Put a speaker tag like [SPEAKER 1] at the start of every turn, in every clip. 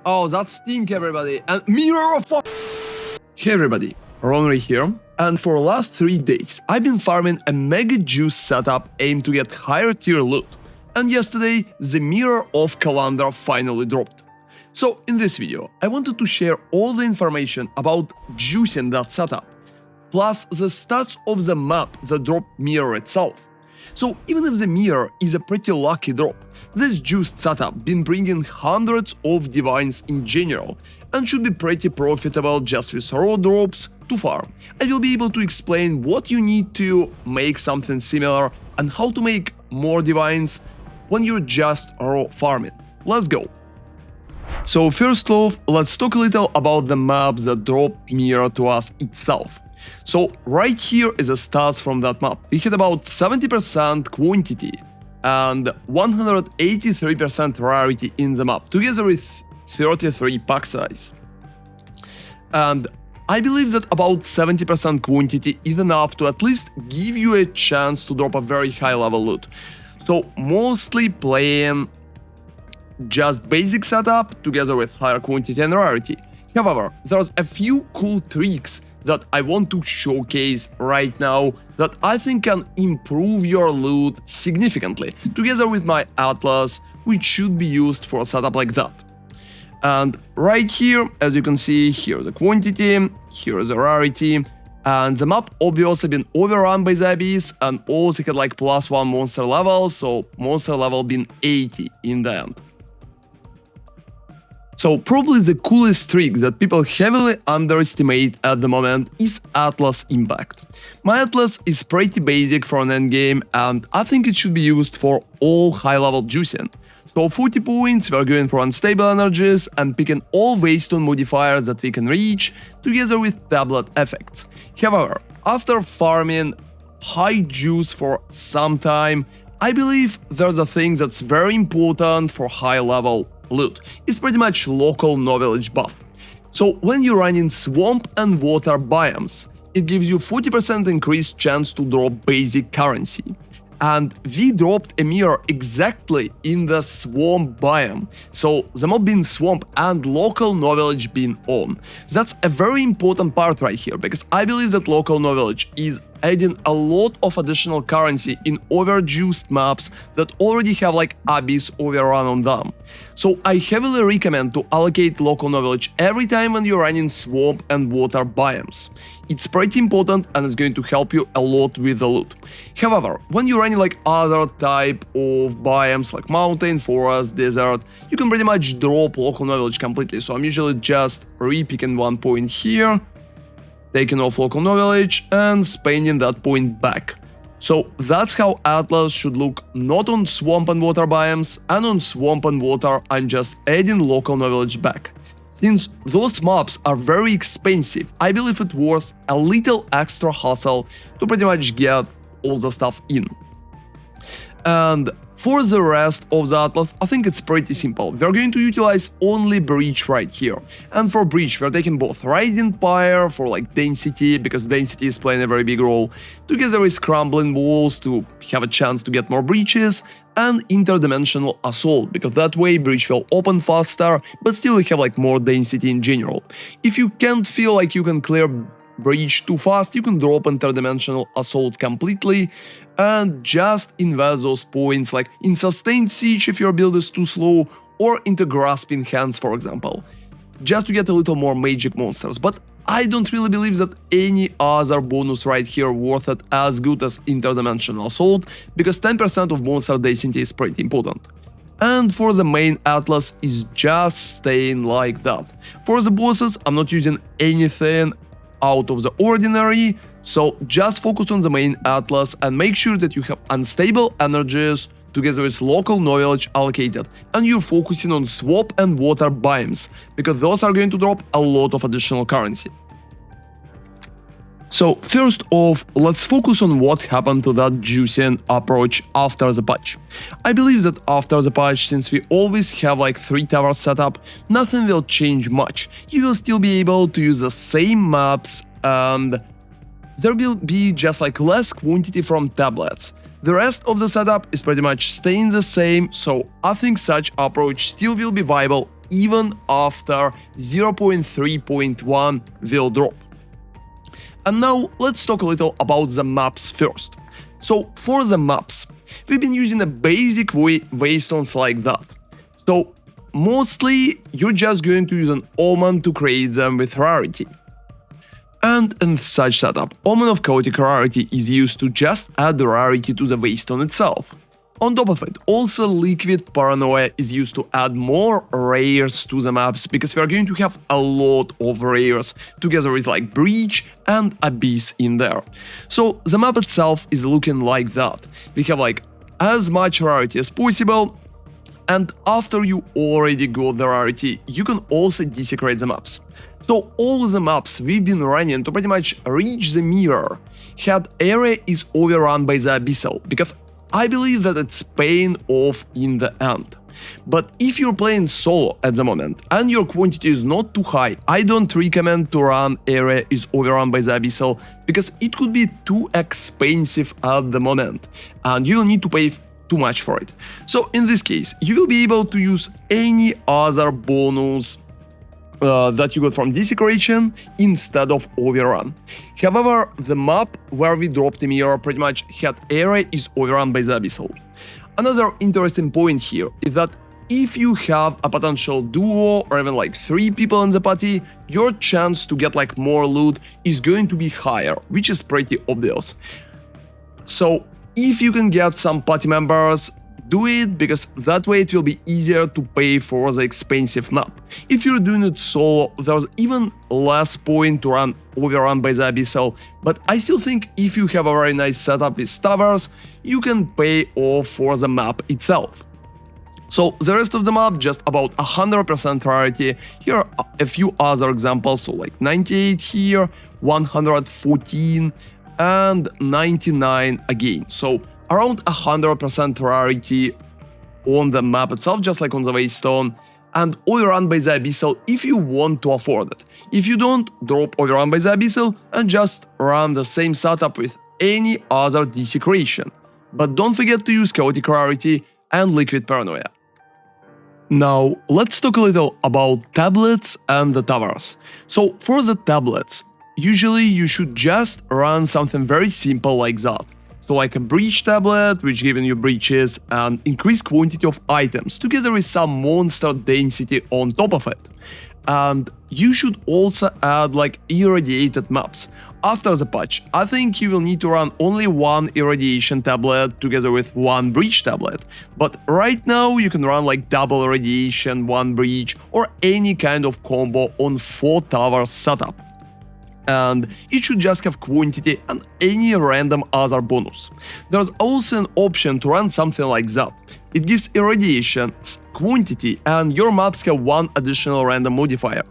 [SPEAKER 1] Oh, that stink, everybody. And mirror of Hey everybody, ronarray here. And for the last 3 days, I've been farming a mega juice setup aimed to get higher tier loot. And yesterday, the mirror of calendar finally dropped. So in this video, I wanted to share all the information about juicing that setup, plus the stats of the map that dropped mirror itself. So even if the mirror is a pretty lucky drop, this juiced setup been bringing hundreds of divines in general and should be pretty profitable just with raw drops to farm. I will be able to explain what you need to make something similar and how to make more divines when you're just raw farming. Let's go! So first off, let's talk a little about the maps that drop mirror to us itself. So right here is the stats from that map. We had about 70% quantity and 183% rarity in the map, together with 33 pack size. And I believe that about 70% quantity is enough to at least give you a chance to drop a very high level loot. So mostly playing just basic setup together with higher quantity and rarity. However, there's a few cool tricks that I want to showcase right now that I think can improve your loot significantly, together with my atlas, which should be used for a setup like that. And right here, as you can see, here the quantity, here is the rarity, and the map obviously been overrun by the abyss and also had like +1 monster level, so monster level been 80 in the end. So probably the coolest trick that people heavily underestimate at the moment is Atlas impact. My Atlas is pretty basic for an endgame and I think it should be used for all high level juicing. So 40 points we're going for unstable energies and picking all waystone modifiers that we can reach together with tablet effects. However, after farming high juice for some time, I believe there's a thing that's very important for high level loot. It's pretty much local knowledge buff. So when you run in swamp and water biomes, it gives you 40% increased chance to drop basic currency. And we dropped a mirror exactly in the swamp biome, so the mob being swamp and local knowledge being on. That's a very important part right here, because I believe that local knowledge is adding a lot of additional currency in overjuiced maps that already have like abyss overrun on them. So I heavily recommend to allocate local knowledge every time when you're running swamp and water biomes. It's pretty important and it's going to help you a lot with the loot. However, when you're running like other type of biomes like mountain, forest, desert, you can pretty much drop local knowledge completely. So I'm usually just repicking 1 point here, taking off local knowledge and spending that point back. So that's how Atlas should look not on swamp and water biomes, and on swamp and water I'm just adding local knowledge back. Since those maps are very expensive, I believe it's worth a little extra hustle to pretty much get all the stuff in. And for the rest of the Atlas, I think it's pretty simple. We're going to utilize only Breach right here. And for Breach, we're taking both Riding Pyre for like density, because density is playing a very big role, together with Crumbling Walls to have a chance to get more breaches, and Interdimensional Assault, because that way Breach will open faster, but still you have like more density in general. If you can't feel like you can clear Breach too fast, you can drop Interdimensional Assault completely and just invest those points like in Sustained Siege if your build is too slow, or into Grasping Hands for example, just to get a little more magic monsters. But I don't really believe that any other bonus right here worth it as good as Interdimensional Assault, because 10% of monster density is pretty important. And for the main Atlas is just staying like that. For the bosses, I'm not using anything out of the ordinary, so just focus on the main Atlas and make sure that you have unstable energies together with local knowledge allocated, and you're focusing on swamp and water biomes, because those are going to drop a lot of additional currency. So first off, let's focus on what happened to that juicing approach after the patch. I believe that after the patch, since we always have like 3 towers set up, nothing will change much. You will still be able to use the same maps and there will be just like less quantity from tablets. The rest of the setup is pretty much staying the same, so I think such approach still will be viable even after 0.3.1 will drop. And now let's talk a little about the maps first. So for the maps, we've been using a basic waystones like that. So mostly you're just going to use an omen to create them with rarity. And in such setup, omen of chaotic rarity is used to just add the rarity to the waystone itself. On top of it, also liquid paranoia is used to add more rares to the maps, because we are going to have a lot of rares together with like breach and abyss in there. So the map itself is looking like that. We have like as much rarity as possible, and after you already got the rarity, you can also desecrate the maps. So all the maps we've been running to pretty much reach the mirror had area is overrun by the abyssal, because I believe that it's paying off in the end. But if you're playing solo at the moment and your quantity is not too high, I don't recommend to run area is overrun by the abyssal, because it could be too expensive at the moment and you'll need to pay too much for it. So in this case, you will be able to use any other bonus that you got from desecration instead of overrun. However, the map where we dropped the mirror pretty much had area is overrun by the abyssal. Another interesting point here is that if you have a potential duo or even like 3 people in the party, your chance to get like more loot is going to be higher, which is pretty obvious. So if you can get some party members, do it, because that way it will be easier to pay for the expensive map. If you're doing it solo, there's even less point to run overrun by the abyssal, but I still think if you have a very nice setup with towers, you can pay off for the map itself. So the rest of the map, just about 100% rarity. Here are a few other examples, so like 98 here, 114 and 99 again. So around 100% rarity on the map itself, just like on the waystone, and overrun by the abyssal if you want to afford it. If you don't, drop overrun by the abyssal and just run the same setup with any other desecration. But don't forget to use chaotic rarity and liquid paranoia. Now let's talk a little about tablets and the towers. So for the tablets, usually you should just run something very simple like that. So like a breach tablet, which giving you breaches and increased quantity of items, together with some monster density on top of it. And you should also add like irradiated maps. After the patch, I think you will need to run only one irradiation tablet together with one breach tablet. But right now you can run like double irradiation, one breach, or any kind of combo on 4 towers setup. And it should just have quantity and any random other bonus. There's also an option to run something like that. It gives irradiation, quantity, and your maps have one additional random modifier.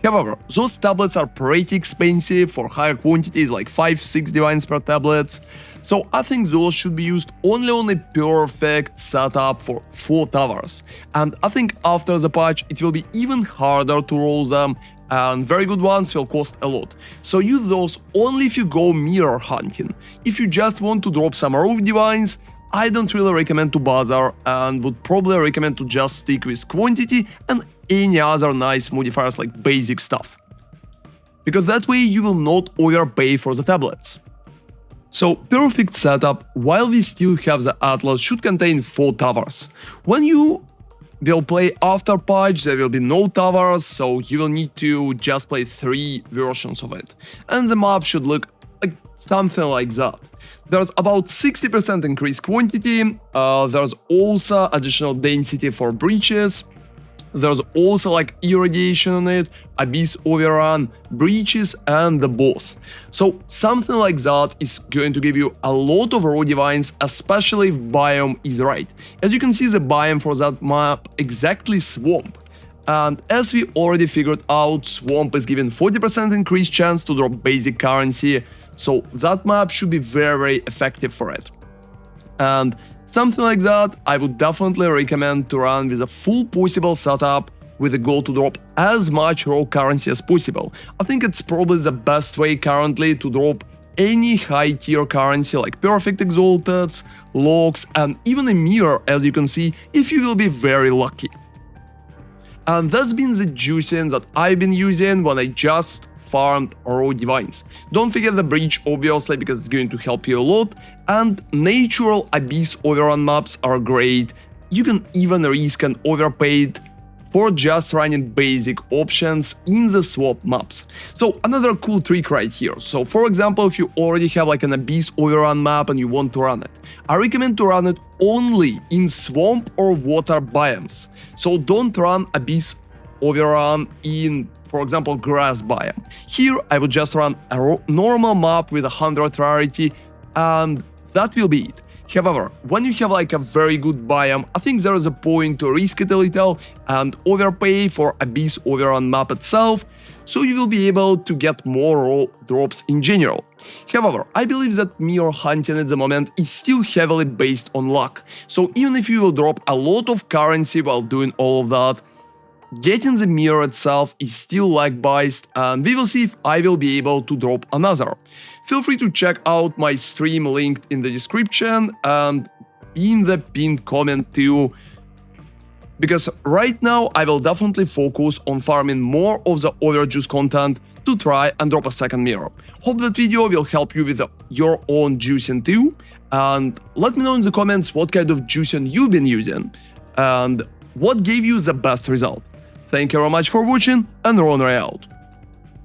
[SPEAKER 1] However, those tablets are pretty expensive for higher quantities, like 5-6 divines per tablets. So I think those should be used only on a perfect setup for 4 towers. And I think after the patch it will be even harder to roll them, and very good ones will cost a lot. So use those only if you go mirror hunting. If you just want to drop some rogue divines, I don't really recommend to bother, and would probably recommend to just stick with quantity and any other nice modifiers like basic stuff. Because that way you will not overpay for the tablets. So perfect setup, while we still have the Atlas, should contain 4 towers. When you will play after patch, there will be no towers, so you will need to just play 3 versions of it. And the map should look like something like that. There's about 60% increased quantity, there's also additional density for breaches, there's also like irradiation on it, abyss overrun, breaches, and the boss. So something like that is going to give you a lot of raw divines, especially if biome is right. As you can see, the biome for that map exactly swamp. And as we already figured out, swamp is given 40% increased chance to drop basic currency, so that map should be very effective for it. And something like that, I would definitely recommend to run with a full possible setup with the goal to drop as much raw currency as possible. I think it's probably the best way currently to drop any high tier currency like perfect exalted, locks, and even a mirror, as you can see, if you will be very lucky. And that's been the juicing that I've been using when I just farmed raw divines. Don't forget the breach, obviously, because it's going to help you a lot, and natural abyss overrun maps are great. You can even risk an overpaid for just running basic options in the swap maps. So another cool trick right here. So for example, if you already have like an abyss overrun map and you want to run it, I recommend to run it only in swamp or water biomes. So don't run abyss overrun in, for example, grass biome. Here I would just run a normal map with 100 rarity, and that will be it. However, when you have like a very good biome, I think there is a point to risk it a little and overpay for Abyss Overrun map itself, so you will be able to get more raw drops in general. However, I believe that mirror hunting at the moment is still heavily based on luck, so even if you will drop a lot of currency while doing all of that, getting the mirror itself is still luck-based, and we will see if I will be able to drop another. Feel free to check out my stream linked in the description and in the pinned comment too, because right now I will definitely focus on farming more of the Overjuice content to try and drop a second mirror. Hope that video will help you with your own juicing too, and let me know in the comments what kind of juicing you've been using and what gave you the best result. Thank you very much for watching, and ronarray out.